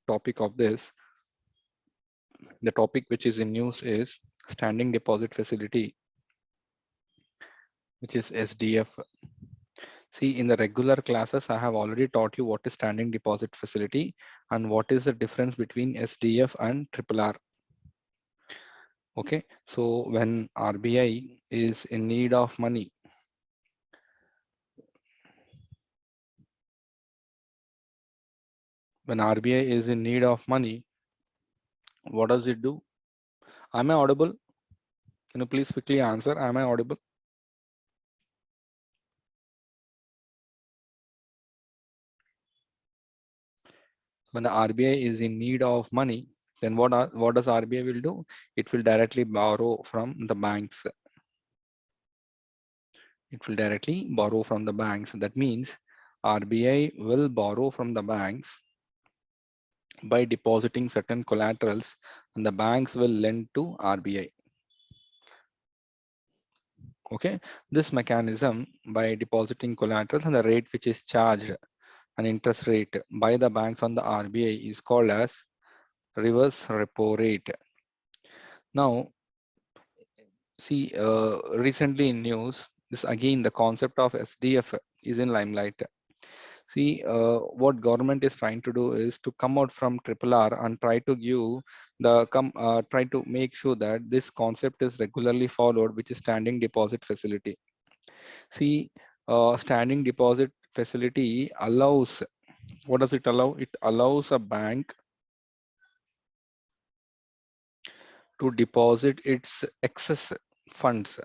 topic of this. The topic which is in news is standing deposit facility, which is SDF. See, in the regular classes, I have already taught you what is standing deposit facility and what is the difference between SDF and RRR. Okay, so when RBI is in need of money, when RBI is in need of money, what does it do? Am I audible? Can you please quickly answer? Am I audible? When the RBI is in need of money, then what does RBI will do? It will directly borrow from the banks. It will directly borrow from the banks. That means RBI will borrow from the banks by depositing certain collaterals, and the banks will lend to RBI. Okay, this mechanism by depositing collaterals and the rate which is charged, an interest rate by the banks on the RBI, is called as reverse repo rate. Now, see, recently in news, this again the concept of SDF is in limelight. See, what government is trying to do is to come out from RRR and try to give try to make sure that this concept is regularly followed, which is standing deposit facility. See, standing deposit facility allows, what does it allow? It allows a bank to deposit its excess funds,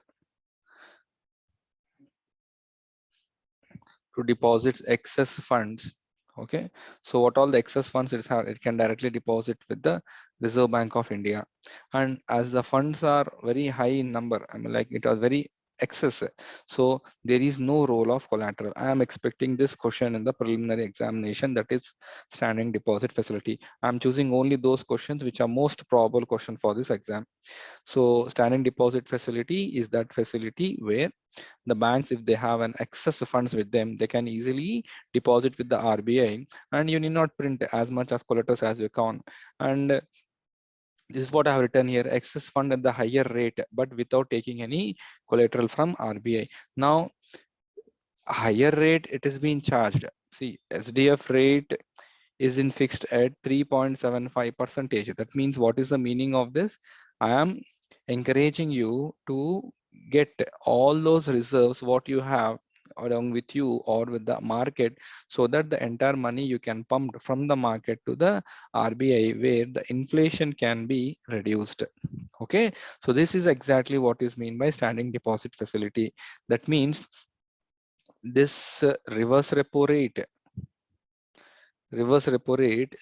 Okay, so what all the excess funds it can directly deposit with the Reserve Bank of India. And as the funds are very high in number, I mean, like it was very excess, so there is no role of collateral. I am expecting this question in the preliminary examination, that is standing deposit facility. I'm choosing only those questions which are most probable question for this exam. So standing deposit facility is that facility where the banks, if they have an excess funds with them, they can easily deposit with the RBI, and you need not print as much of collaterals as you can. And this is what I have written here: excess fund at the higher rate, but without taking any collateral from RBI. Now, higher rate, it is being charged. See, SDF rate is in fixed at 3.75 percentage. That means, what is the meaning of this? I am encouraging you to get all those reserves what you have along with you or with the market, so that the entire money you can pump from the market to the RBI, where the inflation can be reduced. Okay, so this is exactly what is meant by standing deposit facility. That means this reverse repo rate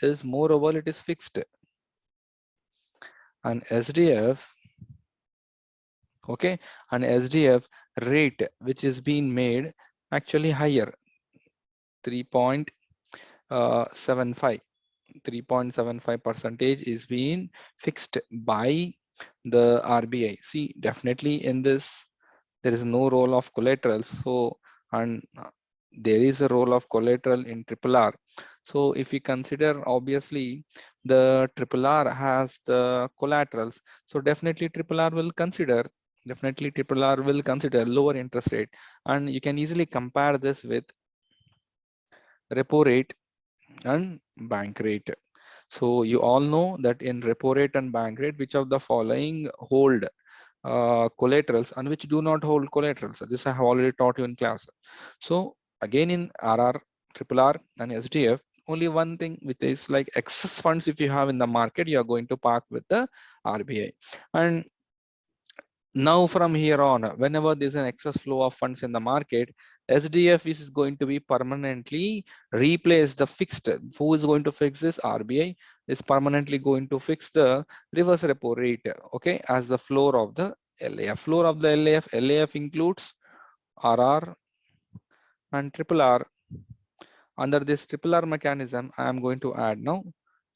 is, moreover, it is fixed. And SDF, okay, an SDF rate which is being made actually higher, 3.75 percentage is being fixed by the RBI. See, definitely in this there is no role of collateral. So, and there is a role of collateral in RRR. So if we consider, obviously the RRR has the collaterals, so definitely RRR will consider lower interest rate. And you can easily compare this with repo rate and bank rate. So you all know that in repo rate and bank rate, which of the following hold collaterals and which do not hold collaterals? This I have already taught you in class. So again, in RR, RRR and SDF, only one thing, which is like excess funds, if you have in the market, you are going to park with the RBI. And now from here on, whenever there's an excess flow of funds in the market, SDF is going to be permanently replace the fixed. Who is going to fix this? RBI is permanently going to fix the reverse repo rate, okay, as the floor of the LAF. Floor of the LAF includes RR and RRR. Under this RRR mechanism, I am going to add now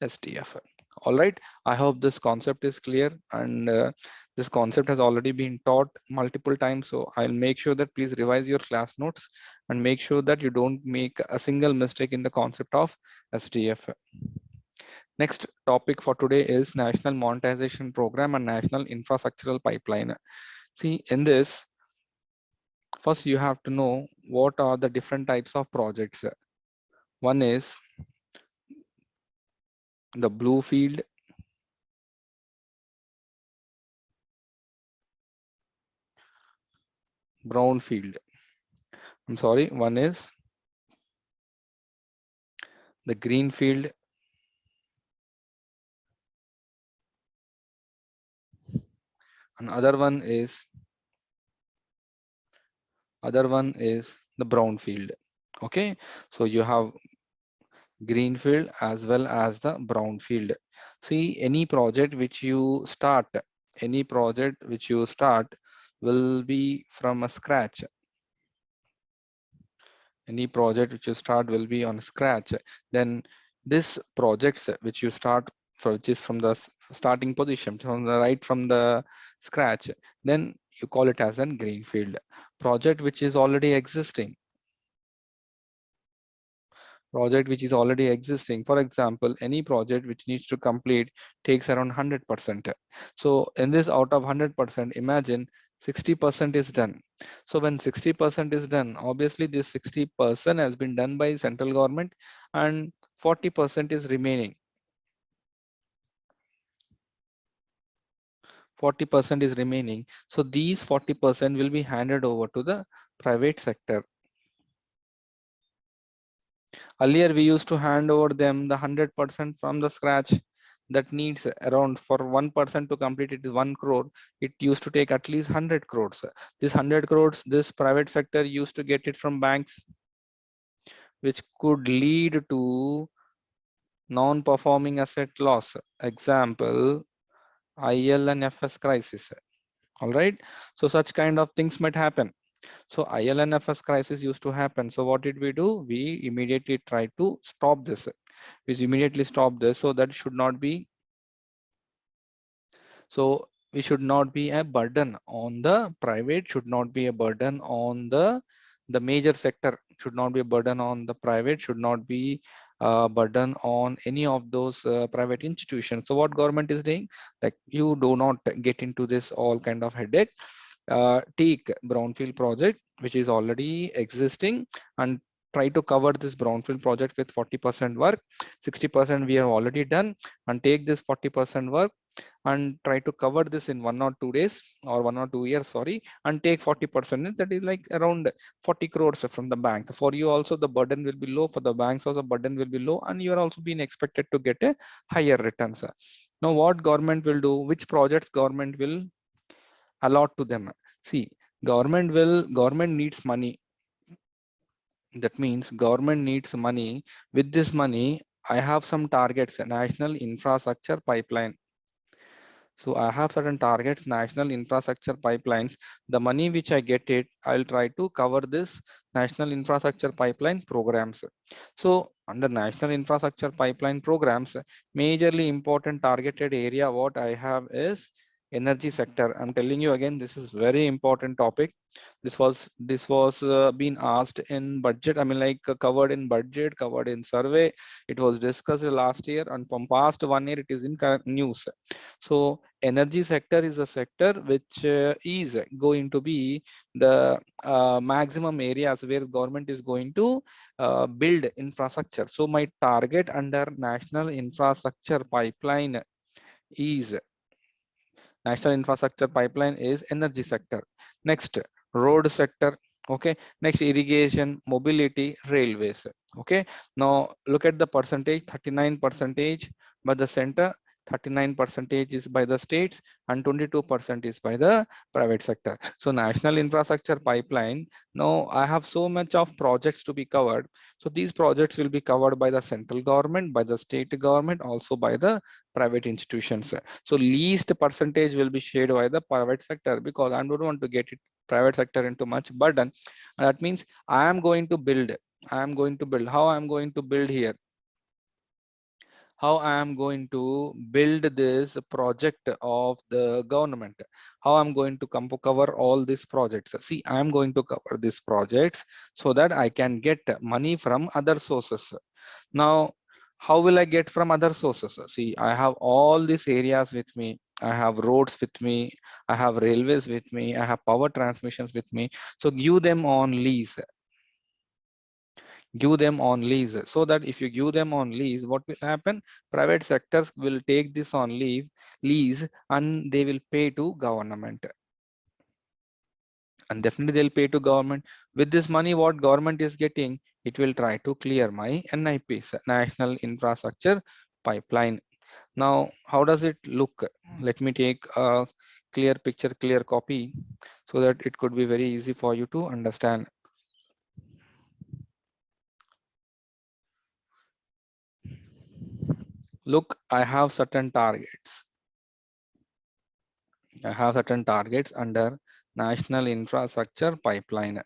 SDF. All right, I hope this concept is clear, and this concept has already been taught multiple times. So I'll make sure that please revise your class notes and make sure that you don't make a single mistake in the concept of SDF. Next topic for today is National Monetization Program and National Infrastructural Pipeline. See, in this, first you have to know what are the different types of projects. One is the blue field, brown field. I'm sorry, one is the green field, and other one is the brown field. Okay, so you have green field as well as the brown field. See, any project which you start will be from a scratch. Any project which you start will be on scratch. Then this projects which you start which is from the starting position, from the right from the scratch, then you call it as a green field. Project which is already existing, project which is already existing. For example, any project which needs to complete takes around 100%. So in this, out of 100%, imagine 60% is done. So when 60% is done, obviously this 60% has been done by central government and 40% is remaining. 40% is remaining. So these 40% will be handed over to the private sector. Earlier, we used to hand over them the 100% from the scratch. That needs around, for 1% to complete it is 1 crore. It used to take at least 100 crores. This 100 crores, this private sector used to get it from banks, which could lead to non-performing asset loss. Example, IL and FS crisis. All right. So such kind of things might happen. So ILNFS crisis used to happen. So what did we do? We immediately tried to stop this. We immediately stopped this. So that should not be. So we should not be a burden on the private. Should not be a burden on the major sector. Should not be a burden on the private. Should not be a burden on any of those private institutions. So what government is doing? Like, you do not get into this all kind of headache. Take brownfield project which is already existing and try to cover this brownfield project with 40% work. 60% we have already done, and take this 40% work and try to cover this in 1 or 2 days or 1 or 2 years, sorry, and take 40%. That is like around 40 crores from the bank. For you also the burden will be low, for the banks also burden will be low, and you are also being expected to get a higher returns. Now what government will do? Which projects government will allot to them? See, government needs money. That means government needs money. With this money, I have some targets: national infrastructure pipeline. So I have certain targets, national infrastructure pipelines. The money which I get it, I'll try to cover this national infrastructure pipeline programs. So under national infrastructure pipeline programs, majorly important targeted area what I have is energy sector. I'm telling you again, this is very important topic. This was being asked in budget. I mean, like covered in budget, covered in survey. It was discussed last year, and from past 1 year it is in current news. So energy sector is a sector which is going to be the maximum areas where government is going to build infrastructure. So my target under national infrastructure pipeline is energy sector. Next, road sector. Okay. Next, irrigation, mobility, railways. Okay. Now look at the percentage: 39% by the center, 39% is by the states, and 22% is by the private sector. So national infrastructure pipeline. Now I have so much of projects to be covered. So these projects will be covered by the central government, by the state government, also by the private institutions. So least percentage will be shared by the private sector, because I don't want to get it private sector into much burden. That means I am going to build. How I am going to build here? How I am going to build this project of the government? How I'm going to cover all these projects? See, I am going to cover these projects so that I can get money from other sources. Now, How will I get from other sources? See, I have all these areas with me. I have roads with me. I have railways with me. I have power transmissions with me. So give them on lease. Give them on lease, so that if you give them on lease, what will happen? Private sectors will take this on lease, and they will pay to government. And definitely they'll pay to government. With this money, what government is getting, it will try to clear my NIPs, National Infrastructure Pipeline. Now, how does it look? Let me take a clear picture, clear copy, so that it could be very easy for you to understand. Look, I have certain targets. I have certain targets under National Infrastructure Pipeline.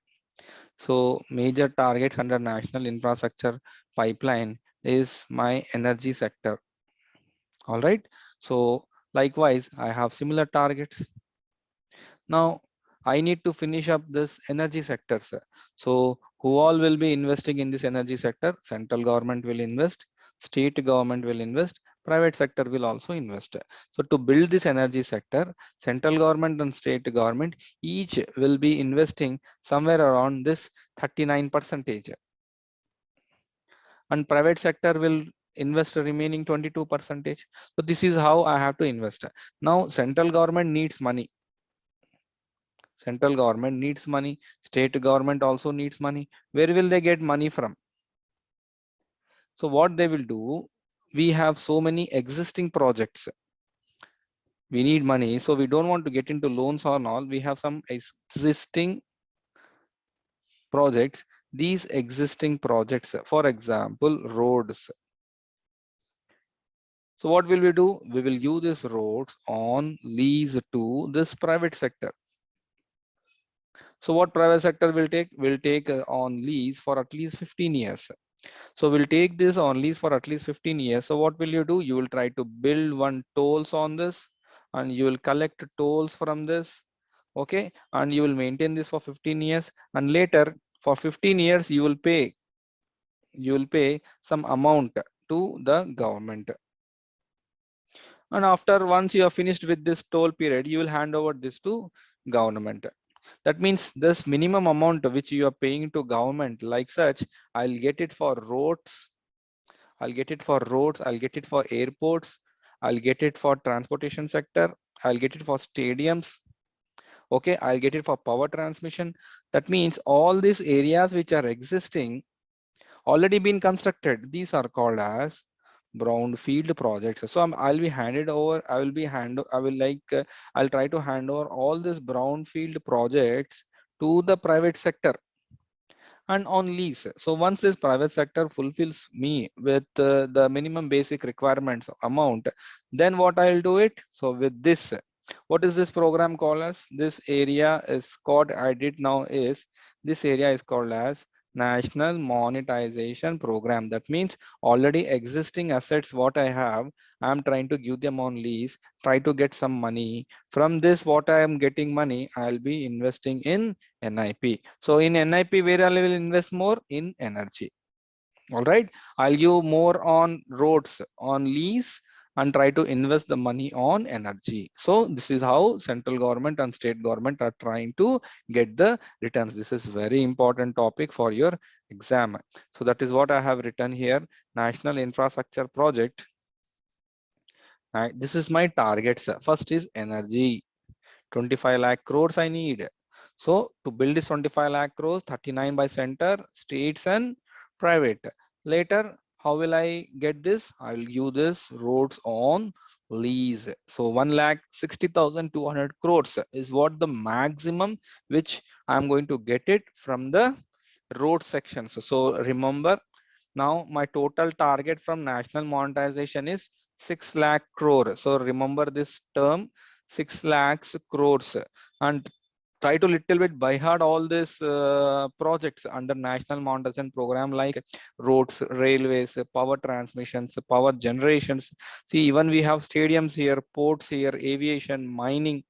So major targets under National Infrastructure Pipeline is my energy sector. All right. So likewise, I have similar targets. Now I need to finish up this energy sectors. So who all will be investing in this energy sector? Central government will invest, state government will invest, private sector will also invest. So to build this energy sector, central government and state government each will be investing somewhere around this 39 percentage, and private sector will invest the remaining 22 percentage. So this is how I have to invest. Now central government needs money. Central government needs money. State government also needs money. Where will they get money from? So what they will do, we have so many existing projects. We need money, so we don't want to get into loans or all. We have some existing projects. These existing projects, for example, roads. So what will we do? We will give these roads on lease to this private sector. So what private sector will take? Will take on lease for at least 15 years. So we'll take this on lease for at least 15 years. So what will you do? You will try to build one tolls on this, and you will collect tolls from this. Okay. And you will maintain this for 15 years. And later for 15 years, you will pay some amount to the government. And after once you are finished with this toll period, you will hand over this to government. That means this minimum amount which you are paying to government, like such, I'll get it for roads, I'll get it for roads, I'll get it for airports, I'll get it for transportation sector, I'll get it for stadiums. Okay, I'll get it for power transmission. That means all these areas which are existing, already been constructed, these are called as brownfield projects. So I'll be handed over, I'll try to hand over all these brownfield projects to the private sector and on lease. So once this private sector fulfills me with the minimum basic requirements amount, then what I'll do it. So with this, what is this program called as? This area is called, I did now is, this area is called as National Monetization Program. That means already existing assets what I have, I'm trying to give them on lease, try to get some money. From this, what I am getting money, I'll be investing in NIP. So in NIP, where I will invest more in energy. All right. I'll give more on roads on lease and try to invest the money on energy. So this is how central government and state government are trying to get the returns. This is very important topic for your exam. So that is what I have written here. National infrastructure project. This is my targets. First is energy. 25 lakh crores I need. So to build this 25 lakh crores, 39 by center, states and private. Later, how will I get this? I will give this roads on lease. So 1,60,200 crores is what the maximum which I'm going to get it from the road sections. So remember, now my total target from national monetization is 6 lakh crore. So remember this term, 6 lakhs crores, and try to little bit by heart all these projects under national monetization program, like roads, railways, power transmissions, power generations. See, even we have stadiums here, ports here, aviation, mining.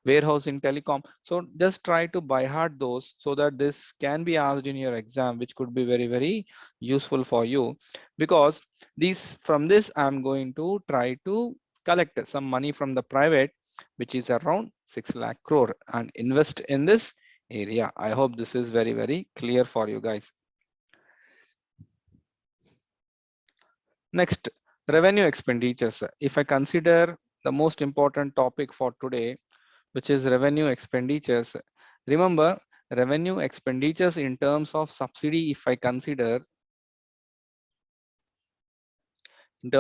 warehousing, telecom. So just try to by heart those so that this can be asked in your exam, which could be very, very useful for you. Because these, from this I'm going to try to collect some money from the private, which is around 6 lakh crore, and invest in this area. I hope this is very, very clear for you guys. Next, revenue expenditures. If I consider the most important topic for today, which is revenue expenditures, remember revenue expenditures in terms of subsidy, if I consider, there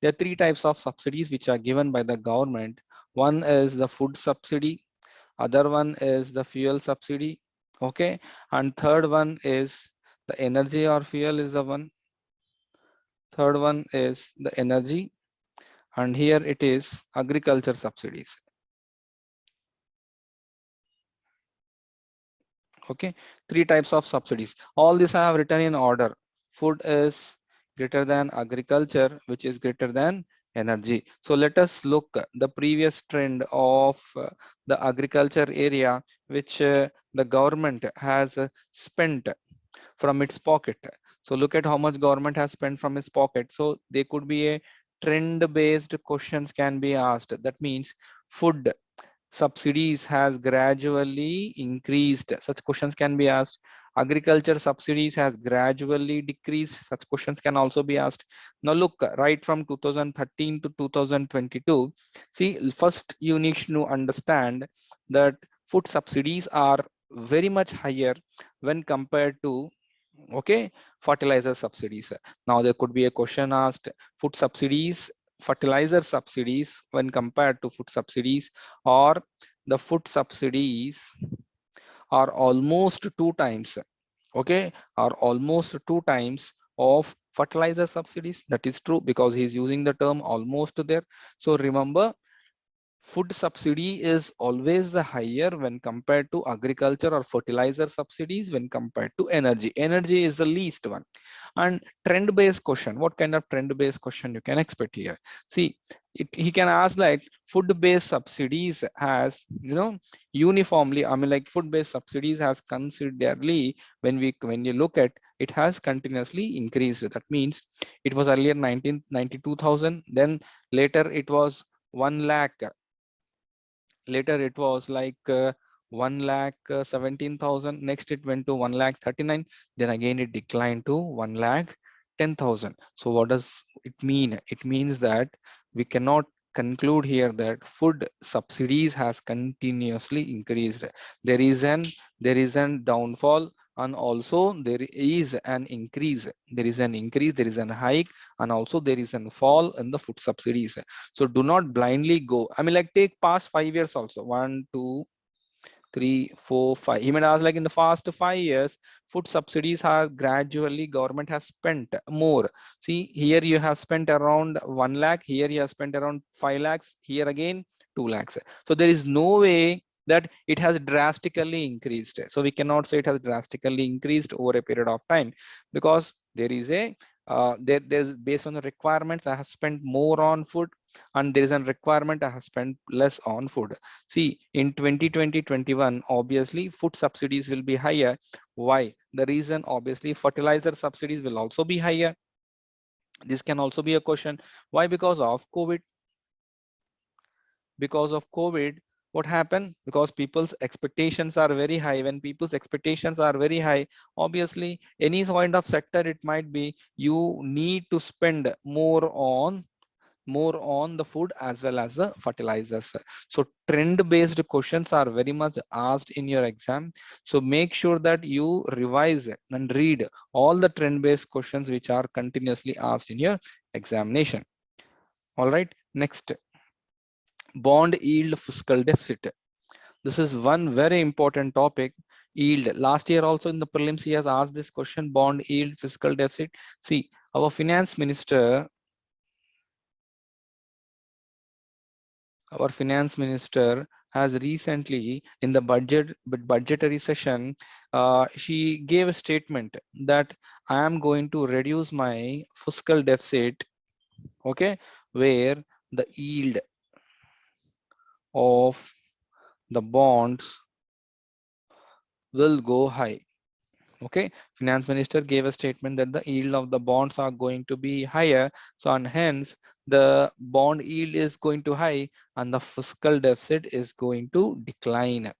are three types of subsidies which are given by the government. One is the food subsidy, other one is the fuel subsidy, okay, and third one is the energy or fuel is the one. Third one is the energy, and here it is agriculture subsidies. Okay, three types of subsidies. All these I have written in order. Food is greater than agriculture, which is greater than energy. So let us look the previous trend of the agriculture area, which the government has spent from its pocket. So look at how much government has spent from its pocket. So they could be a trend based questions can be asked. That means food subsidies has gradually increased. Such questions can be asked. Agriculture subsidies has gradually decreased. Such questions can also be asked. Now look, right from 2013 to 2022, see, first you need to understand that food subsidies are very much higher when compared to, okay, fertilizer subsidies. Now there could be a question asked, food subsidies, fertilizer subsidies when compared to food subsidies, or the food subsidies are almost two times, okay, are almost two times of fertilizer subsidies. That is true because he's using the term almost there. So remember, food subsidy is always the higher when compared to agriculture or fertilizer subsidies when compared to energy. Energy is the least one. And trend based question, what kind of trend based question you can expect here? See, he can ask like food based subsidies has, uniformly, I mean like food based subsidies has considerably, when you look at it, has continuously increased. That means it was earlier 1992,000, then later it was 1 lakh, later it was like 1 lakh 17,000, next it went to 1 lakh 39, then again it declined to 1 lakh 10,000. So what does it mean? It means that we cannot conclude here that food subsidies has continuously increased. There is an downfall, and also there is an increase. There is an hike, and also there is an fall in the food subsidies. So do not blindly go. I mean, like take past 5 years also. 1, 2, 3, 4, 5. He might ask like in the past 5 years, food subsidies have gradually government has spent more. See, here you have spent around 1 lakh. Here you have spent around 5 lakhs. Here again 2 lakhs. So there is no way that it has drastically increased. So we cannot say it has drastically increased over a period of time, because there is a there's based on the requirements I have spent more on food, and there is a requirement I have spent less on food. See, in 2020-21, obviously food subsidies will be higher. Why? The reason, obviously fertilizer subsidies will also be higher. This can also be a question. Why? Because of COVID. Because of COVID, what happened? Because people's expectations are very high. When people's expectations are very high, obviously any kind of sector it might be, you need to spend more on the food as well as the fertilizers. So trend based questions are very much asked in your exam. So make sure that you revise and read all the trend based questions which are continuously asked in your examination. All right, next, bond yield fiscal deficit. This is one very important topic. Yield, last year also in the prelims he has asked this question, bond yield fiscal deficit. See, our finance minister has recently in the budgetary session, she gave a statement that I am going to reduce my fiscal deficit, okay, where the yield of the bonds will go high. Okay, finance minister gave a statement that the yield of the bonds are going to be higher. So, and hence the bond yield is going to high and the fiscal deficit is going to decline.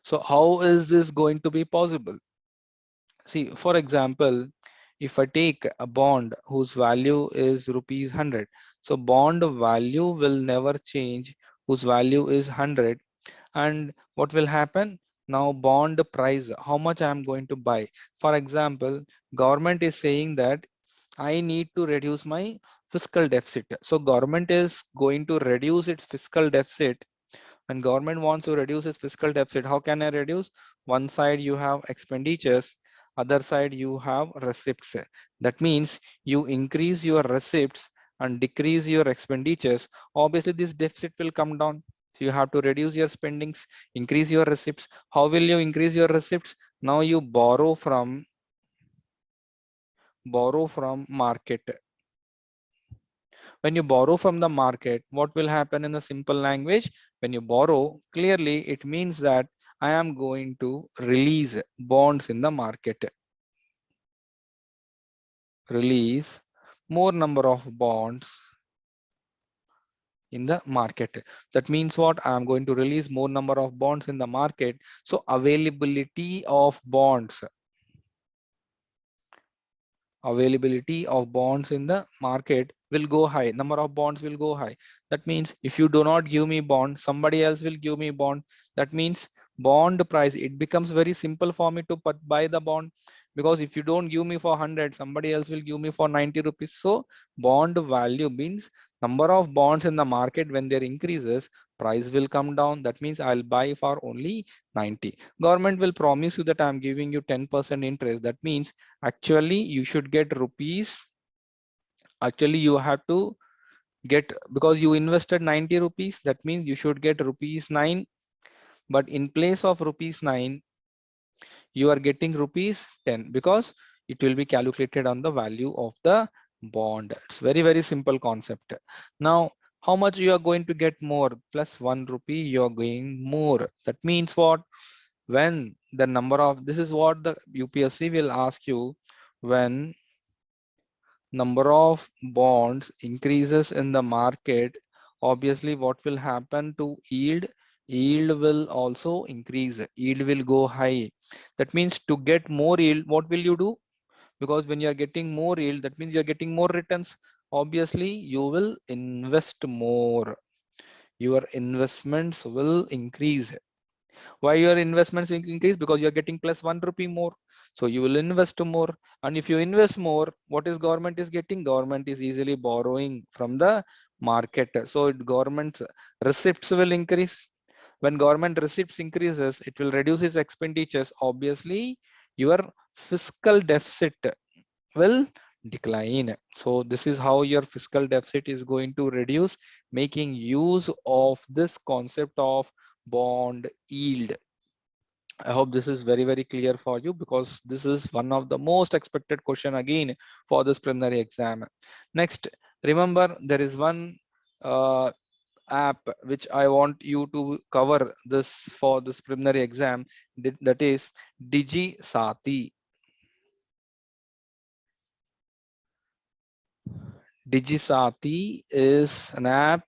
So how is this going to be possible? See, for example, if I take a bond whose value is rupees 100, so bond value will never change, whose value is 100. And what will happen? Now bond price, how much I am going to buy. For example, government is saying that I need to reduce my fiscal deficit. So government is going to reduce its fiscal deficit. When government wants to reduce its fiscal deficit, how can I reduce? One side you have expenditures, other side you have receipts. That means you increase your receipts and decrease your expenditures. Obviously, this deficit will come down. So you have to reduce your spendings, increase your receipts. How will you increase your receipts? Now you borrow from market. When you borrow from the market, what will happen in the simple language? When you borrow, clearly it means that I am going to release bonds in the market, release more number of bonds in the market. That means what? I am going to release more number of bonds in the market. So availability of bonds in the market will go high, number of bonds will go high. That means if you do not give me bond, somebody else will give me bond. That means bond price, it becomes very simple for me to buy the bond, because if you don't give me for 100, somebody else will give me for 90 rupees. So bond value means number of bonds in the market, when there increases, price will come down. That means I'll buy for only 90. Government will promise you that I'm giving you 10% interest. That means actually you should get rupees. Actually you have to get, because you invested 90 rupees, that means you should get rupees 9. But in place of rupees 9, you are getting rupees 10, because it will be calculated on the value of the bond. It's very simple concept. Now how much you are going to get more? Plus 1 rupee you are going more. That means what? When the number of, this is what the UPSC will ask you, when number of bonds increases in the market, obviously what will happen to yield? Yield will also increase, yield will go high. That means to get more yield, what will you do? Because when you are getting more yield, that means you are getting more returns. Obviously you will invest more, your investments will increase. Why your investments increase? Because you're getting plus 1 rupee more. So you will invest more. And if you invest more, what is government is getting? Government is easily borrowing from the market. So government's receipts will increase. When government receipts increases, it will reduce its expenditures. Obviously, your fiscal deficit will decline. So this is how your fiscal deficit is going to reduce, making use of this concept of bond yield. I hope this is very clear for you, because this is one of the most expected question again for this preliminary exam. Next, remember there is one app which I want you to cover this for this preliminary exam, that is Digi Sathi. Digi Sathi is an app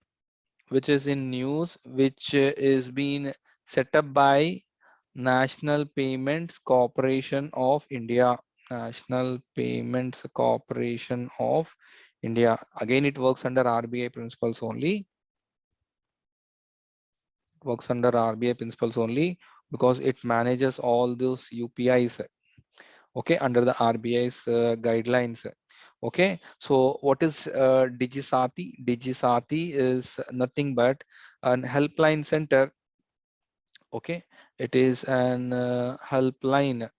which is in news, which is being set up by National Payments Corporation of India. National Payments Corporation of India. Again, it works under RBI principles only. Works under RBI principles only, because it manages all those UPIs. Okay, under the RBI's guidelines. Okay, so what is Digi Sathi? Digi Sathi is nothing but an helpline center. Okay, it is an helpline. It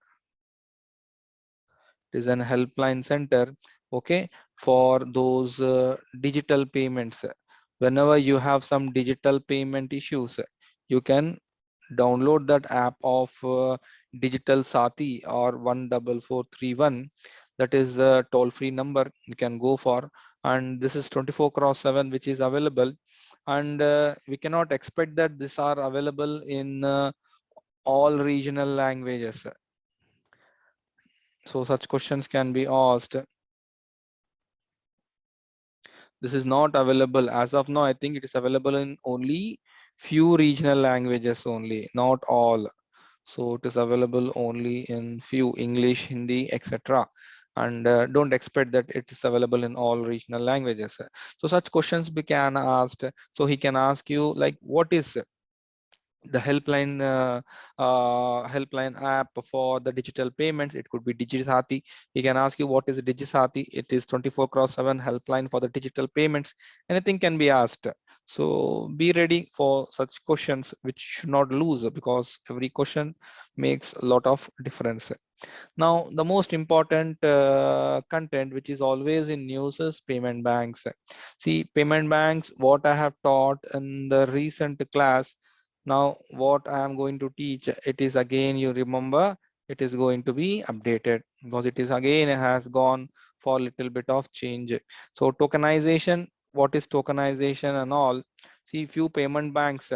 is an helpline center. Okay, for those digital payments. Whenever you have some digital payment issues, you can download that app of Digital Sathi or 14431. That is a toll-free number you can go for, and this is 24/7 which is available. and we cannot expect that these are available in all regional languages. So such questions can be asked. This is not available as of now. I think it is available in only few regional languages only, not all. So it is available only in few: English, Hindi, etc. And don't expect that it is available in all regional languages. So such questions we can ask. So he can ask you like, what is the helpline app for the digital payments? It could be Digi Sathi. He can ask you, what is Digi Sathi? It is 24/7 helpline for the digital payments. Anything can be asked. So be ready for such questions, which should not lose, because every question makes a lot of difference. Now, the most important content which is always in news is payment banks. See, payment banks, what I have taught in the recent class, now what I am going to teach, it is again, you remember, it is going to be updated, because it is again, it has gone for a little bit of change. So tokenization, what is tokenization and all? See, few payment banks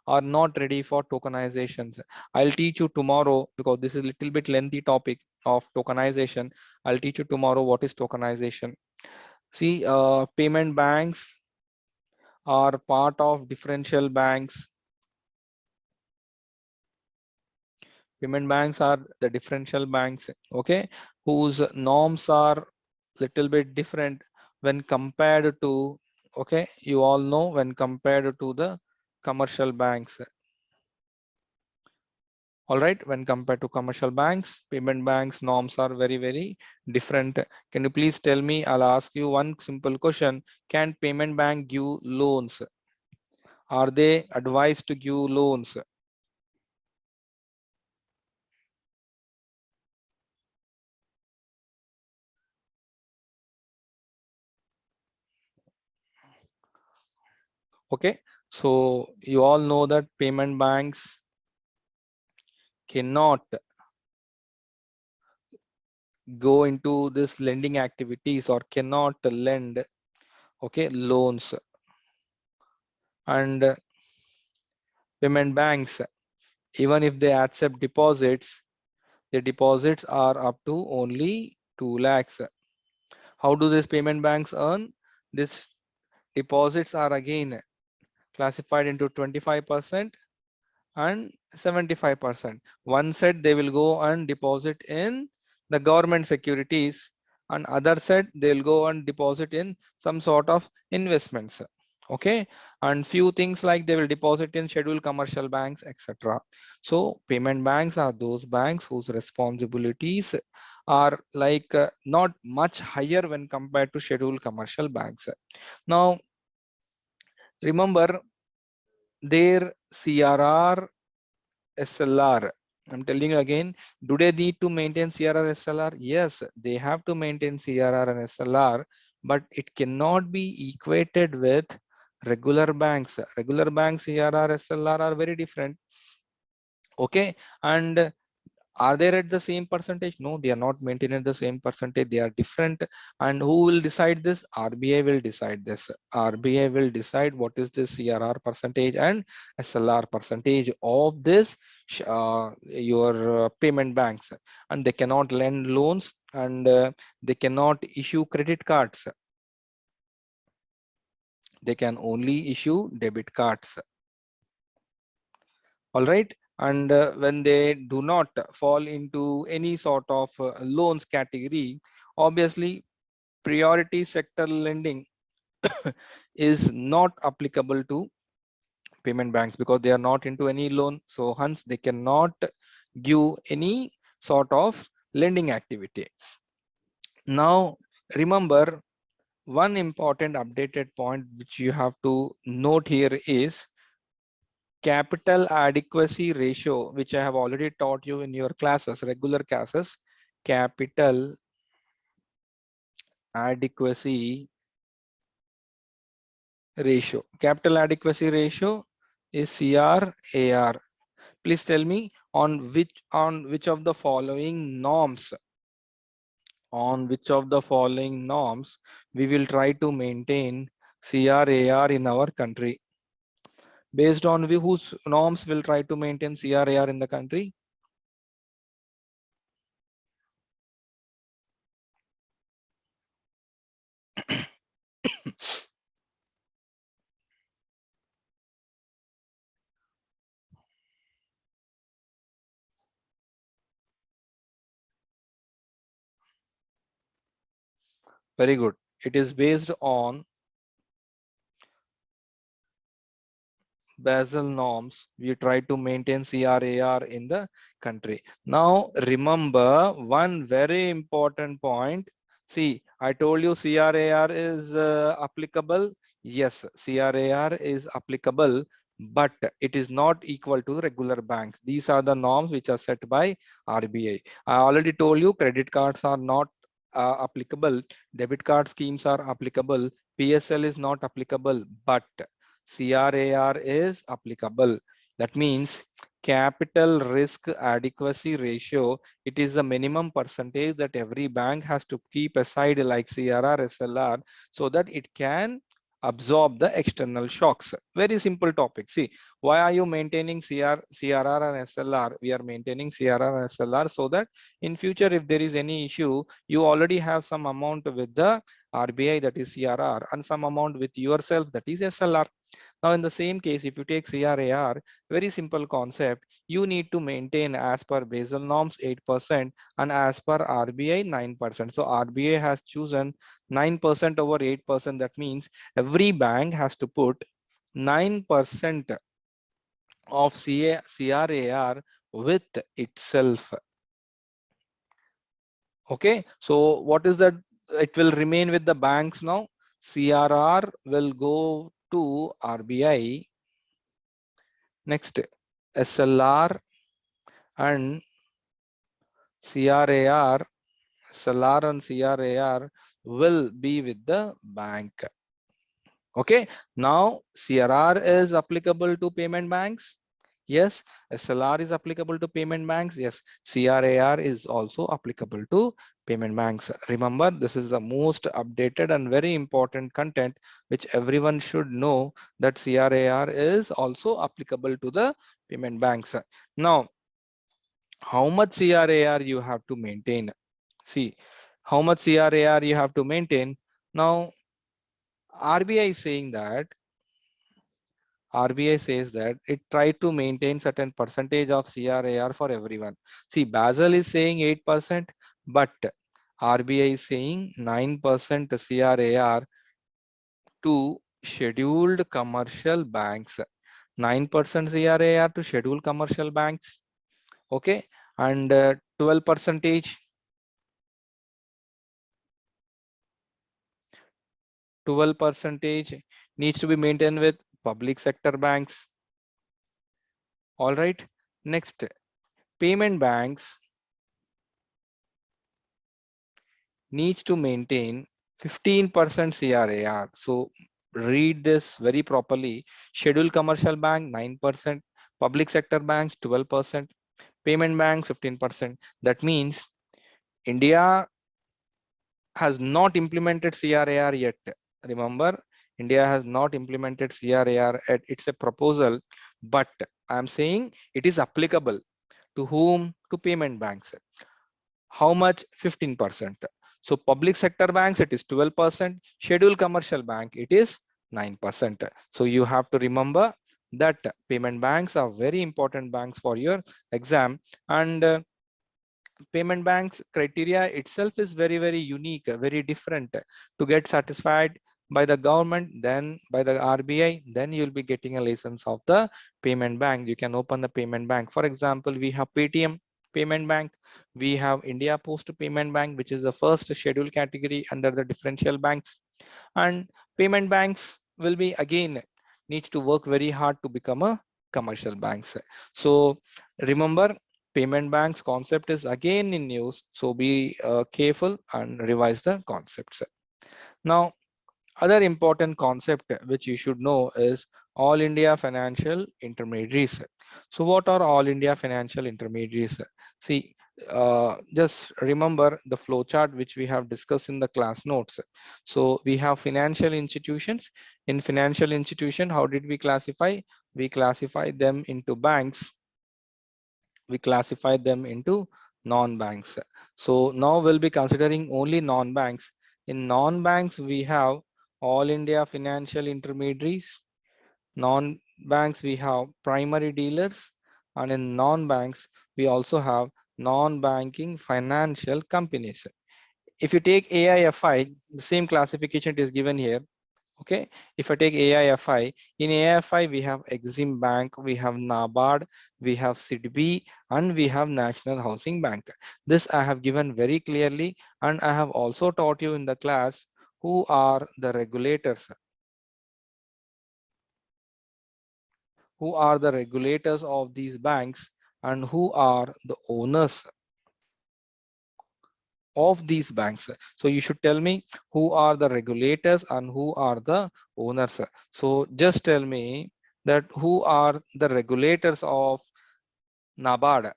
are not ready for tokenizations. I'll teach you tomorrow, because this is a little bit lengthy topic of tokenization. I'll teach you tomorrow what is tokenization. See, payment banks are part of differential banks. Payment banks are the differential banks, okay, whose norms are little bit different when compared to, okay, you all know, when compared to the commercial banks. All right, when compared to commercial banks, payment banks norms are very, very different. Can you please tell me? I'll ask you one simple question. Can payment bank give loans? Are they advised to give loans? Okay, so you all know that payment banks cannot go into this lending activities, or cannot lend, okay, loans. And payment banks, even if they accept deposits, the deposits are up to only 2 lakhs. How do these payment banks earn? These deposits are again classified into 25% and 75%. One set they will go and deposit in the government securities, and other set they'll go and deposit in some sort of investments. Okay, and few things like they will deposit in scheduled commercial banks, etc. So payment banks are those banks whose responsibilities are like not much higher when compared to scheduled commercial banks. Now remember, their CRR, SLR. I'm telling you again, do they need to maintain CRR, SLR? Yes, they have to maintain CRR and SLR, but it cannot be equated with regular banks. Regular banks, CRR, SLR are very different. Okay, and are they at the same percentage? No, they are not maintaining the same percentage. They are different. And who will decide this? RBI will decide this. RBI will decide what is the CRR percentage and SLR percentage of this your payment banks. And they cannot lend loans, and they cannot issue credit cards. They can only issue debit cards. All right, and when they do not fall into any sort of loans category, obviously priority sector lending is not applicable to payment banks, because they are not into any loan, so hence they cannot give any sort of lending activity. Now remember, one important updated point which you have to note here is capital adequacy ratio, which I have already taught you in your classes, regular classes. Capital adequacy ratio. Capital adequacy ratio is CRAR. Please tell me, on which of the following norms, we will try to maintain CRAR in our country. Based on whose norms will try to maintain CRAR in the country? Very good. It is based on Basel norms. We try to maintain CRAR in the country. Now, remember one very important point. See, I told you CRAR is applicable. Yes, CRAR is applicable, but it is not equal to regular banks. These are the norms which are set by RBI. I already told you credit cards are not applicable. Debit card schemes are applicable. PSL is not applicable, but CRAR is applicable. That means capital risk adequacy ratio. It is the minimum percentage that every bank has to keep aside like CRR, SLR, so that it can absorb the external shocks. Very simple topic. See, why are you maintaining CRR and SLR? We are maintaining CRR and SLR so that in future, if there is any issue, you already have some amount with the RBI, that is CRR, and some amount with yourself, that is SLR. Now, in the same case, if you take CRAR, very simple concept, you need to maintain as per Basel norms 8% and as per RBI 9%. So RBI has chosen 9% over 8%. That means every bank has to put 9% of CRAR with itself. Okay, so what is that? It will remain with the banks now. CRR will go to RBI. Next, SLR and CRAR, SLR and CRAR will be with the bank. Okay, now CRR is applicable to payment banks. Yes, SLR is applicable to payment banks. Yes, CRAR is also applicable to payment banks. Remember, this is the most updated and very important content which everyone should know, that CRAR is also applicable to the payment banks. Now, how much CRAR you have to maintain? See, how much CRAR you have to maintain? Now, RBI is saying that RBI says that it tried to maintain certain percentage of CRAR for everyone. See, Basel is saying 8%, but RBI is saying 9% CRAR to scheduled commercial banks. 9% CRAR to scheduled commercial banks. Okay, and 12 percentage 12 percentage needs to be maintained with public sector banks. All right. Next, payment banks needs to maintain 15% CRAR. So read this very properly. Scheduled commercial bank 9%, public sector banks 12%, payment banks 15%. That means India has not implemented CRAR yet. Remember, India has not implemented CRAR yet. It's a proposal, but I'm saying it is applicable to whom? To payment banks. How much? 15%. So public sector banks, it is 12%. Scheduled commercial bank, it is 9%. So you have to remember that payment banks are very important banks for your exam, and payment banks criteria itself is very, very unique, very different. To get satisfied by the government, then by the RBI, then you'll be getting a license of the payment bank. You can open the payment bank. For example, we have Paytm payment bank. We have India Post Payment Bank, which is the first scheduled category under the differential banks. And payment banks will be again needs to work very hard to become a commercial banks. So remember, payment banks concept is again in news, so be careful and revise the concepts. Now, other important concept which you should know is all India financial intermediaries. So what are all India financial intermediaries? See, just remember the flow chart which we have discussed in the class notes. So we have financial institutions. In financial institution, how did we classify? We classify them into banks. We classify them into non-banks. So now we'll be considering only non-banks. In non-banks, we have all India financial intermediaries. Non-banks, we have primary dealers, and in non-banks, we also have non-banking financial companies. If you take AIFI, the same classification is given here. Okay, if I take AIFI, in AIFI we have Exim Bank, we have NABARD, we have SIDBI, and we have National Housing Bank. This I have given very clearly, and I have also taught you in the class who are the regulators. Who are the regulators of these banks and who are the owners of these banks. So you should tell me who are the regulators and who are the owners. So just tell me that who are the regulators of NABARD.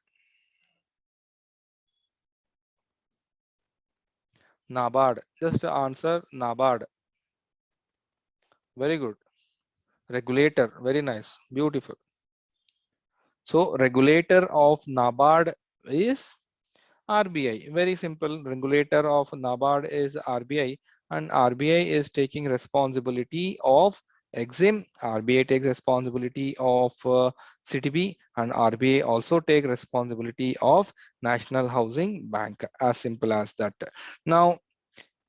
NABARD. Just answer NABARD. Very good. Regulator. Very nice. Beautiful. So regulator of NABARD is RBI. Very simple. Regulator of NABARD is RBI, and RBI is taking responsibility of Exim. RBI takes responsibility of CTB, and RBI also take responsibility of National Housing Bank. As simple as that. Now,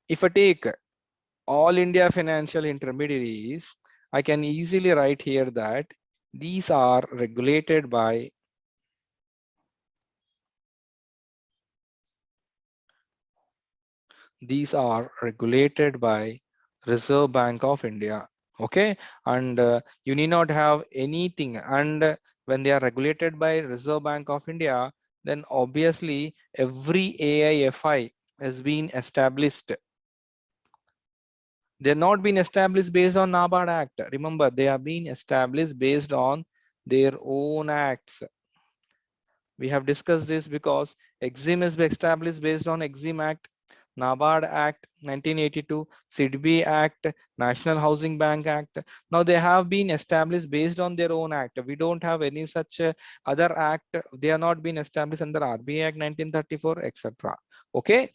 if I take all India financial intermediaries, I can easily write here that these are regulated by Reserve Bank of India. Okay, and you need not have anything. And when they are regulated by Reserve Bank of India, then obviously every AIFI has been established. They're not been established based on NABARD Act. Remember, they are being established based on their own acts. We have discussed this because Exim is established based on Exim Act, NABARD Act 1982, SIDBI Act, National Housing Bank Act. Now they have been established based on their own act. We don't have any such other act. They are not been established under RBI Act 1934, etc. Okay,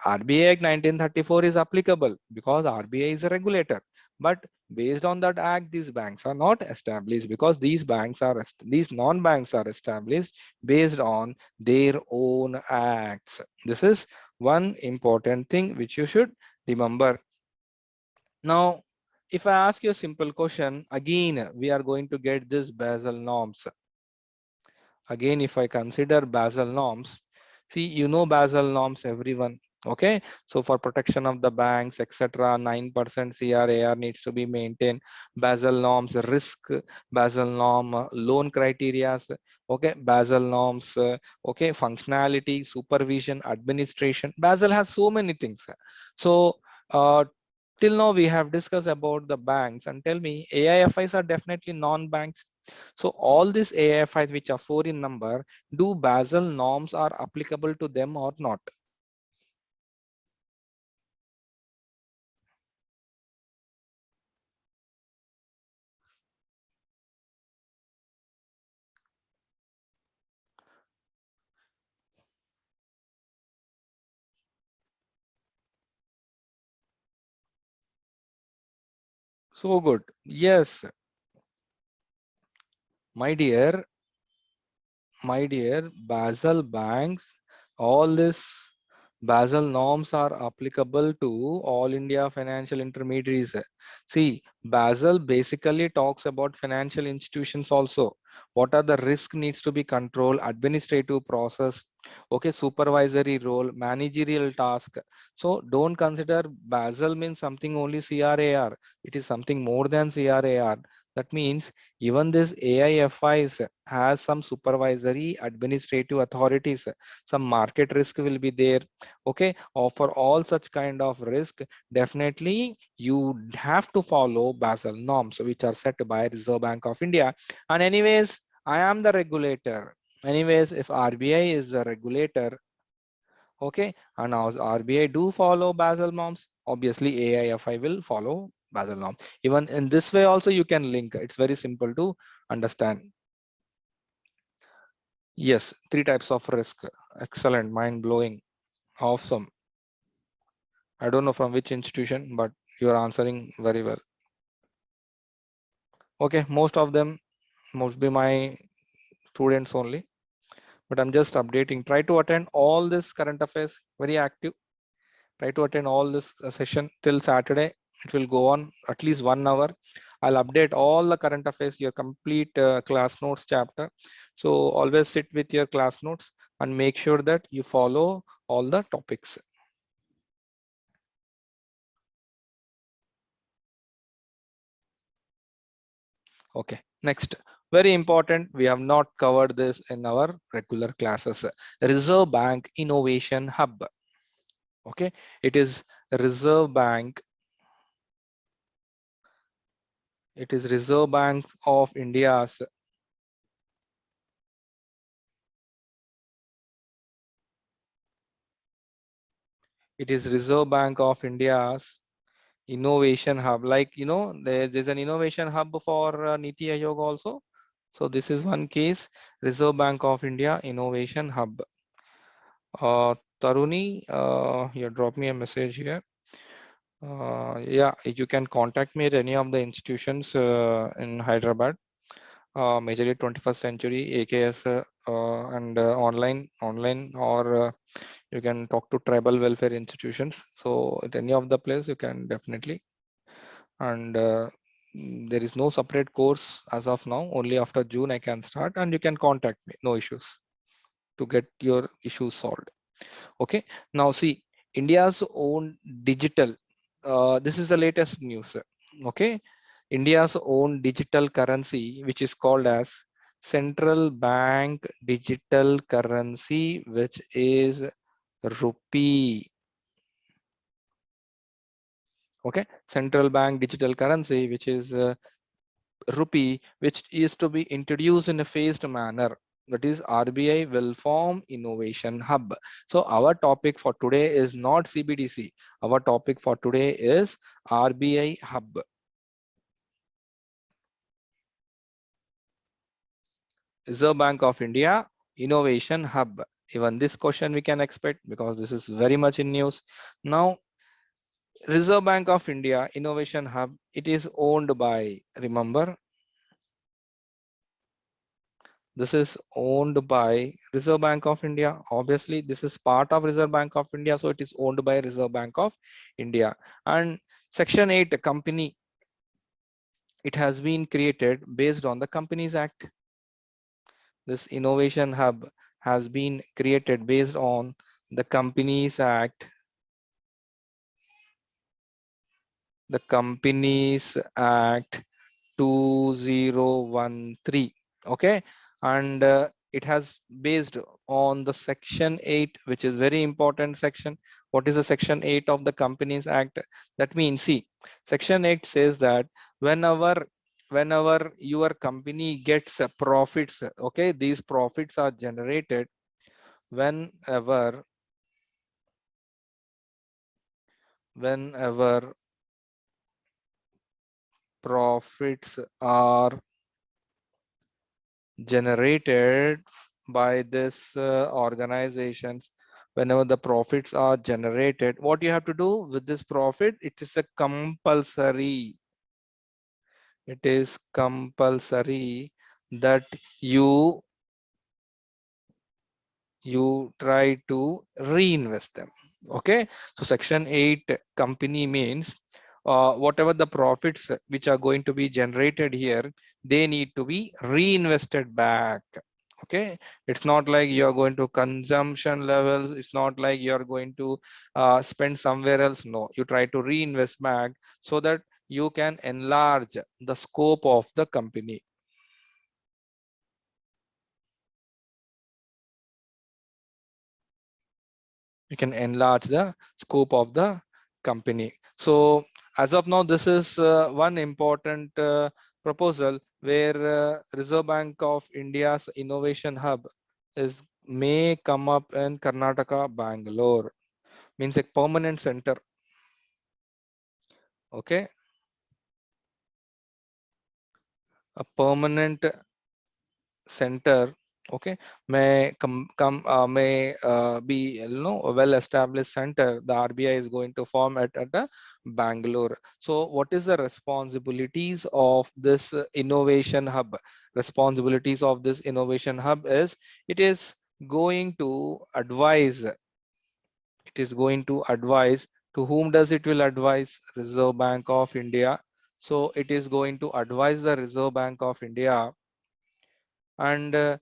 RBI Act 1934 is applicable because RBI is a regulator. But based on that act, these banks are not established because these non-banks are established based on their own acts. This is one important thing which you should remember. Now, if I ask you a simple question, again, we are going to get this Basel norms. Again, if I consider Basel norms, see, you know Basel norms, everyone. Okay, so for protection of the banks, etc., 9% CRAR needs to be maintained. Basel norms, risk, Basel norm, loan criteria, okay, Basel norms, okay, functionality, supervision, administration. Basel has so many things. So, till now we have discussed about the banks, and tell me, AIFIs are definitely non-banks. So all these AIFIs which are 4 in number, do Basel norms are applicable to them or not? So good. Yes, my dear, Basel banks, all this Basel norms are applicable to all India financial intermediaries. See, Basel basically talks about financial institutions also. What are the risk needs to be controlled, administrative process, okay, supervisory role, managerial task. So don't consider Basel means something only CRAR. It is something more than CRAR. That means even this AIFIs has some supervisory administrative authorities. Some market risk will be there. Okay, or for all such kind of risk, definitely you have to follow Basel norms, which are set by Reserve Bank of India. And anyways, I am the regulator. Anyways, if RBI is a regulator, Okay, and now RBI do follow Basel norms. Obviously, AIFI will follow Basel norms. Even in this way also you can link. It's very simple to understand. Yes, three types of risk. Excellent, mind blowing, awesome. I don't know from which institution, but you are answering very well. Okay, most of them must be my students only, but I'm just updating. Try to attend all this current affairs, very active. Try to attend all this session till Saturday. It will go on at least 1 hour. I'll update all the current affairs, your complete class notes chapter. So always sit with your class notes and make sure that you follow all the topics. Okay, next, very important, we have not covered this in our regular classes. Reserve Bank Innovation Hub. Okay, it is Reserve Bank. It is Reserve Bank of India's. It is Reserve Bank of India's innovation hub. Like, you know, there's an innovation hub for Niti Aayog also. So this is one case, Reserve Bank of India Innovation Hub. Taruni, you drop me a message here. Yeah, you can contact me at any of the institutions in Hyderabad, majorly 21st Century, AKS, and online, or you can talk to tribal welfare institutions. So at any of the place, you can definitely. And there is no separate course as of now. Only after June I can start, and you can contact me. No issues to get your issues solved. Okay, now see, India's own digital, this is the latest news. Okay, India's own digital currency, which is called as central bank digital currency, which is rupee. Okay, central bank digital currency, which is rupee, which is to be introduced in a phased manner. That is, RBI will form innovation hub. So our topic for today is not CBDC. Our topic for today is RBI hub. Reserve Bank of India Innovation Hub. Even this question we can expect because this is very much in news. Now, Reserve Bank of India Innovation Hub, it is owned by, remember, this is owned by Reserve Bank of India. Obviously, this is part of Reserve Bank of India, so it is owned by Reserve Bank of India. And Section 8 company, it has been created based on the Companies Act. This innovation hub has been created based on the Companies Act. The Companies Act 2013. Okay, and it has based on the section 8, which is very important section. What is the section 8 of the Companies Act? That means, see, section 8 says that whenever your company gets profits, okay, these profits are generated whenever profits are generated by this organizations. Whenever the profits are generated, what you have to do with this profit, it is a compulsory, it is compulsory that you try to reinvest them. Okay, so section 8 company means whatever the profits which are going to be generated here, they need to be reinvested back. Okay, it's not like you're going to consumption levels, it's not like you're going to spend somewhere else. No, you try to reinvest back so that you can enlarge the scope of the company. You can enlarge the scope of the company. So as of now, this is one important proposal where Reserve Bank of India's innovation hub is may come up in Karnataka, Bangalore, means a permanent center. Okay, a permanent center. Okay, may be a well established center. The RBI is going to form at a Bangalore. So what is the responsibilities of this innovation hub? Responsibilities of this innovation hub is it is going to advise. It is going to advise. To whom does it will advise? Reserve Bank of India. So it is going to advise the Reserve Bank of India. And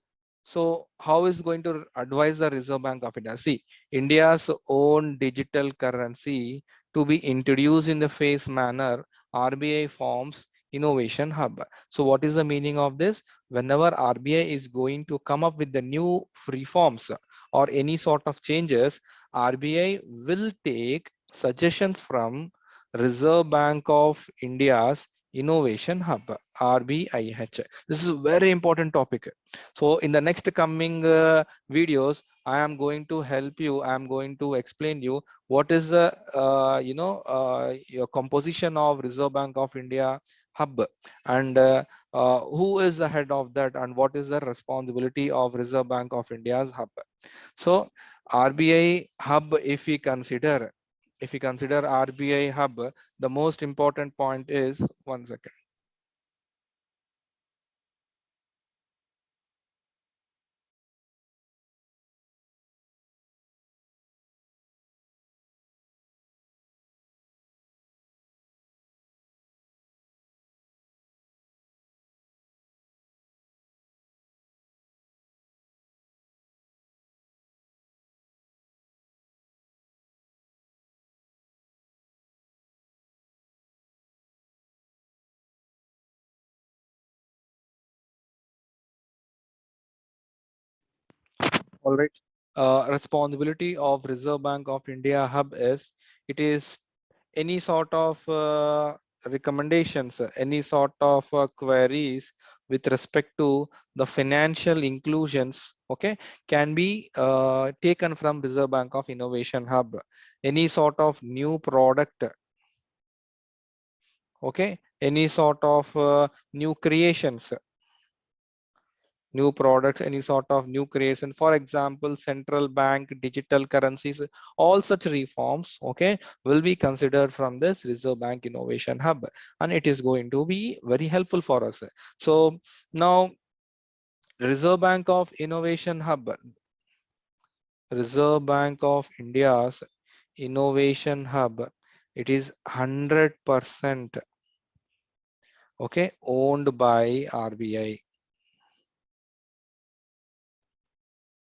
so how is going to advise the Reserve Bank of India? See, India's own digital currency to be introduced in the phased manner, RBI forms innovation hub. So what is the meaning of this? Whenever RBI is going to come up with the new reforms or any sort of changes, RBI will take suggestions from Reserve Bank of India's innovation hub, RBIH. This is a very important topic. So in the next coming videos, I am going to help you. I am going to explain you what is the your composition of Reserve Bank of India hub, and who is the head of that, and what is the responsibility of Reserve Bank of India's hub. So RBI hub, if we consider RBI hub, the most important point is, one second. All right. Responsibility of Reserve Bank of India hub is it is any sort of recommendations, any sort of queries with respect to the financial inclusions, okay, can be taken from Reserve Bank of Innovation Hub. Any sort of new product, okay, any sort of new creations, new products, any sort of new creation, for example, central bank digital currencies, all such reforms, okay, will be considered from this Reserve Bank Innovation Hub, and it is going to be very helpful for us. So now Reserve Bank of Innovation Hub, Reserve Bank of India's Innovation Hub, it is 100% okay owned by RBI.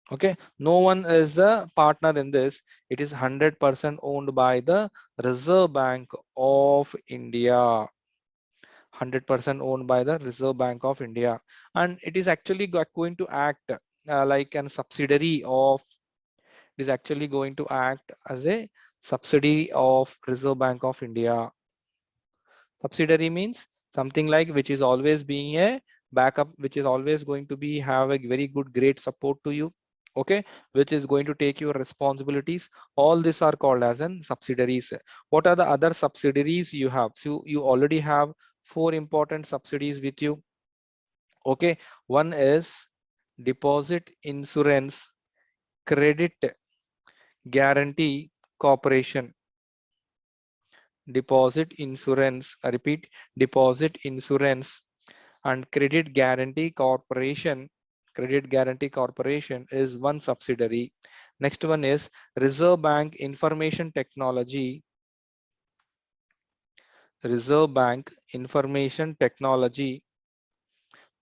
Okay, no one is a partner in this. It is 100% owned by the Reserve Bank of India. 100% owned by the Reserve Bank of India, and it is actually going to act like an subsidiary of. It is actually going to act as a subsidiary of Reserve Bank of India. Subsidiary means something like which is always being a backup, which is always going to be have a very good great support to you, okay, which is going to take your responsibilities. All these are called as an subsidiaries. What are the other subsidiaries you have? So you already have four important subsidiaries with you, okay. One is Deposit Insurance Credit Guarantee Corporation. Deposit Insurance, I repeat, Deposit Insurance and Credit Guarantee Corporation. Credit Guarantee Corporation is one subsidiary. Next one is Reserve Bank Information Technology. Reserve Bank Information Technology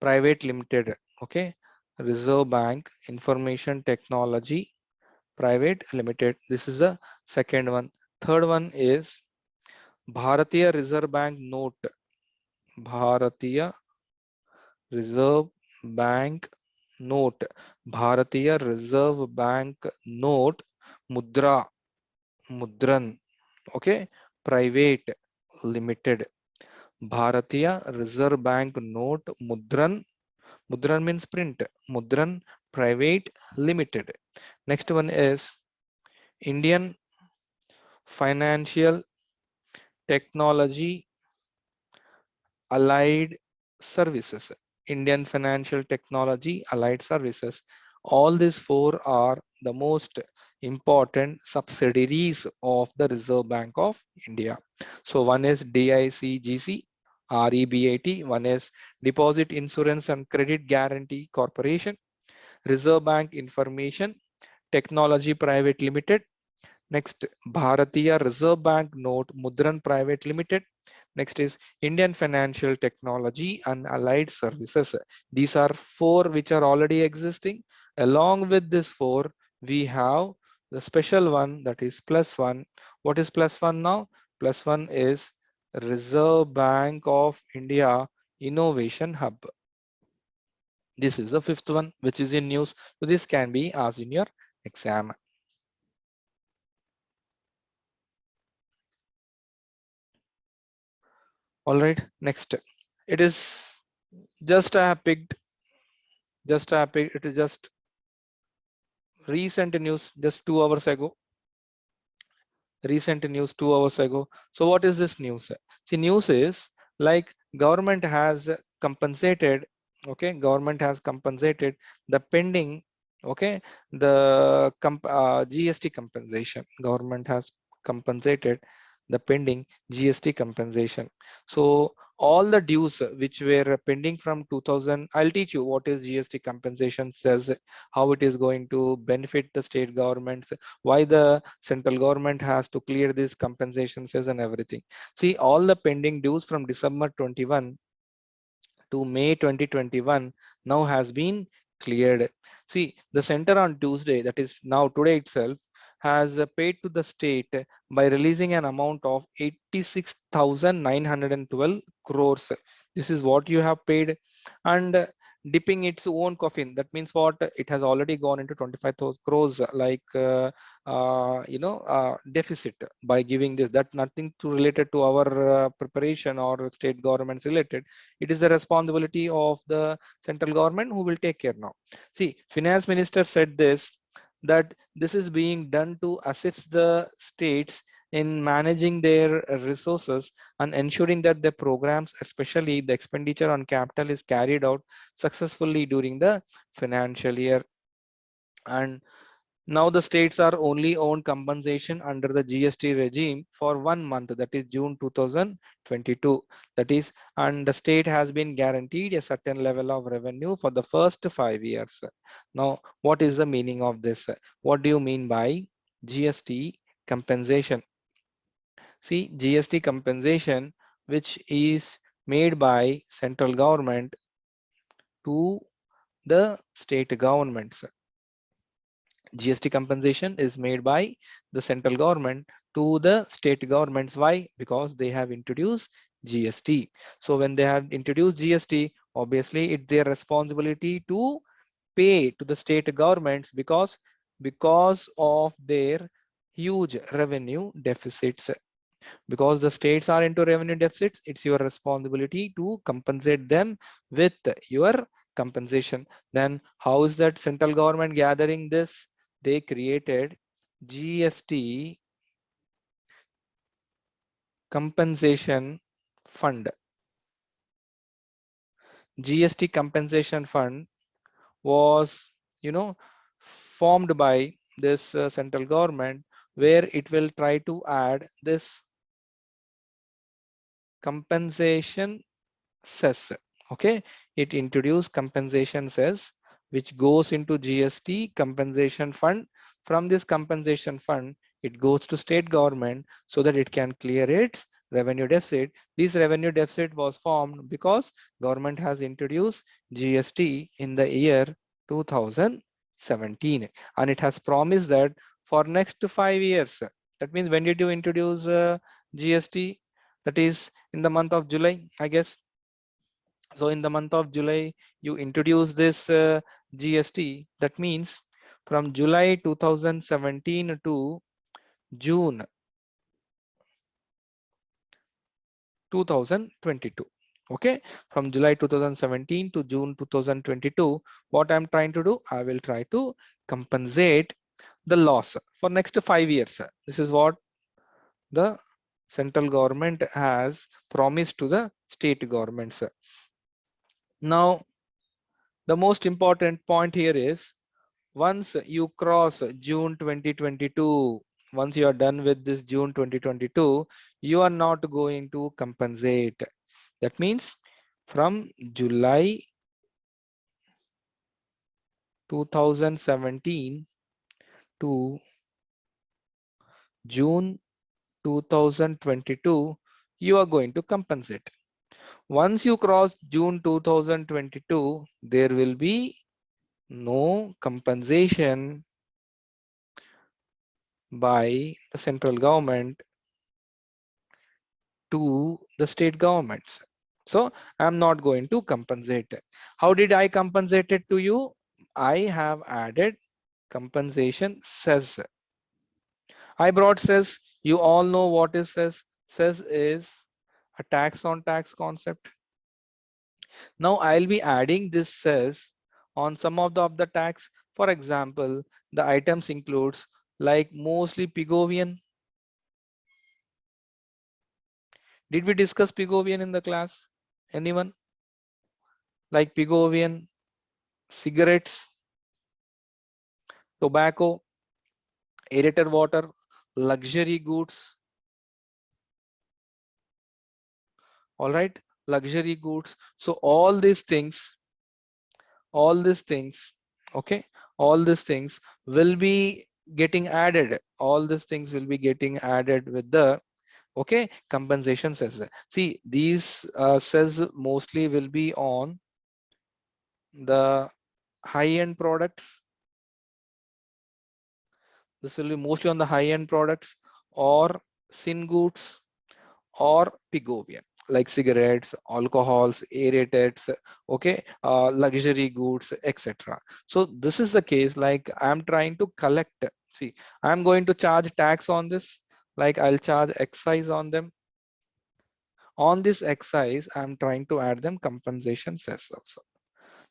Private Limited. Okay. Reserve Bank Information Technology Private Limited. This is the second one. Third one is Bharatiya Reserve Bank Note. Bharatiya Reserve Bank Note. Bharatiya Reserve Bank Note Mudra. Mudran. Okay. Private Limited. Bharatiya Reserve Bank Note Mudran. Mudran means print. Mudran Private Limited. Next one is Indian Financial Technology Allied Services. Indian Financial Technology Allied Services. All these four are the most important subsidiaries of the Reserve Bank of India. So one is DICGC, REBAT, one is Deposit Insurance and Credit Guarantee Corporation, Reserve Bank Information Technology Private Limited. Next, Bharatiya Reserve Bank Note Mudran Private Limited. Next is Indian Financial Technology and Allied Services. These are four which are already existing. Along with this four, we have the special one, that is plus one. What is plus one now? Plus one is Reserve Bank of India Innovation Hub. This is the fifth one, which is in news. So this can be asked in your exam. All right, next. It is just I have picked, it is just recent news, just 2 hours ago. Recent news 2 hours ago. So what is this news? See, news is like government has compensated, okay, government has compensated the pending, okay, the GST compensation. Government has compensated the pending GST compensation. So all the dues which were pending from 2000, I'll teach you what is GST compensation says, how it is going to benefit the state governments, why the central government has to clear these compensations and everything. See, all the pending dues from December 21 to May 2021 now has been cleared. See, the center on Tuesday, that is now today itself, has paid to the state by releasing an amount of 86,912 crores. This is what you have paid, and dipping its own coffin. That means what? It has already gone into 25,000 crores, like deficit by giving this. That nothing to related to our preparation or state governments related. It is the responsibility of the central government who will take care now. See, finance minister said this, that this is being done to assist the states in managing their resources and ensuring that the programs, especially the expenditure on capital, is carried out successfully during the financial year. And now the states are only owned compensation under the GST regime for 1 month, that is June 2022. That is, and the state has been guaranteed a certain level of revenue for the first 5 years. Now, what is the meaning of this? What do you mean by GST compensation? See, GST compensation, which is made by central government to the state governments. GST compensation is made by the central government to the state governments. Why? Because they have introduced GST. So when they have introduced GST, obviously it's their responsibility to pay to the state governments, because of their huge revenue deficits. Because the states are into revenue deficits, it's your responsibility to compensate them with your compensation. Then how is that central government gathering this? They created GST compensation fund. GST compensation fund was, formed by this central government, where it will try to add this compensation cess. Okay, it introduced compensation cess, which goes into GST compensation fund. From this compensation fund, it goes to state government so that it can clear its revenue deficit. This revenue deficit was formed because government has introduced GST in the year 2017, and it has promised that for next 5 years. That means, when did you introduce GST? That is in the month of July, I guess. So in the month of July, you introduce this GST. That means from July 2017 to June 2022. Okay, from July 2017 to June 2022, what I'm trying to do, I will try to compensate the loss for next 5 years. This is what the central government has promised to the state governments. Now, the most important point here is once you cross June 2022, once you are done with this June 2022, you are not going to compensate. That means from July 2017 to June 2022, you are going to compensate. Once you cross June 2022, there will be no compensation by the central government to the state governments. So I'm not going to compensate. How did I compensate it to you? I have added compensation cess. I brought cess. You all know what is cess. Cess is a tax on tax concept. Now I'll be adding this cess on some of the tax. For example, the items includes like mostly Pigovian. Did we discuss Pigovian in the class? Anyone? Like Pigovian, cigarettes, tobacco, aerator water, luxury goods. All right, luxury goods. So all these things, okay, all these things will be getting added. All these things will be getting added with the okay compensation says. See, these says mostly will be on the high-end products. This will be mostly on the high-end products or sin goods or Pigovian, like cigarettes, alcohols, aerated, okay, luxury goods, etc. So this is the case. Like I'm trying to collect. See, I'm going to charge tax on this. Like I'll charge excise on them. On this excise, I'm trying to add them compensation cess also.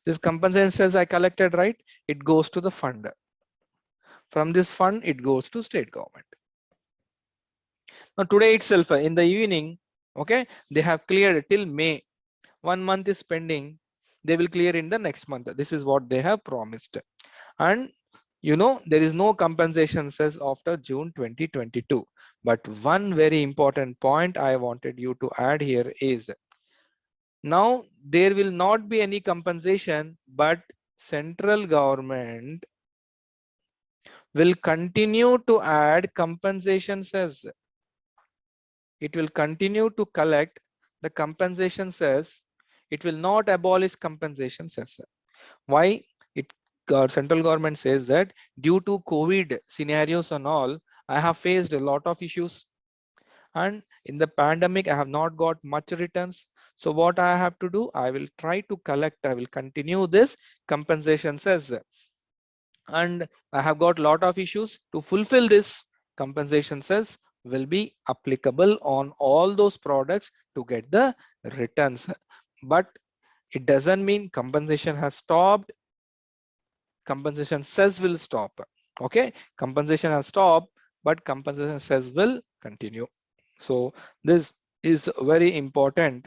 This compensation cess I collected, right? It goes to the fund. From this fund, it goes to state government. Now today itself, in the evening, okay, they have cleared till May. 1 month is pending. They will clear in the next month. This is what they have promised. And you know, there is no compensation cess after June 2022. But one very important point I wanted you to add here is now there will not be any compensation, but central government will continue to add compensation cess. It will continue to collect the compensation cess. It will not abolish compensation cess. Why? It central government says that due to COVID scenarios and all, I have faced a lot of issues, and in the pandemic I have not got much returns. So what I have to do, I will try to collect, I will continue this compensation cess, and I have got lot of issues. To fulfill this, compensation cess will be applicable on all those products to get the returns. But it doesn't mean compensation has stopped. Compensation cess will stop. Okay, compensation has stopped, but compensation cess will continue. So this is very important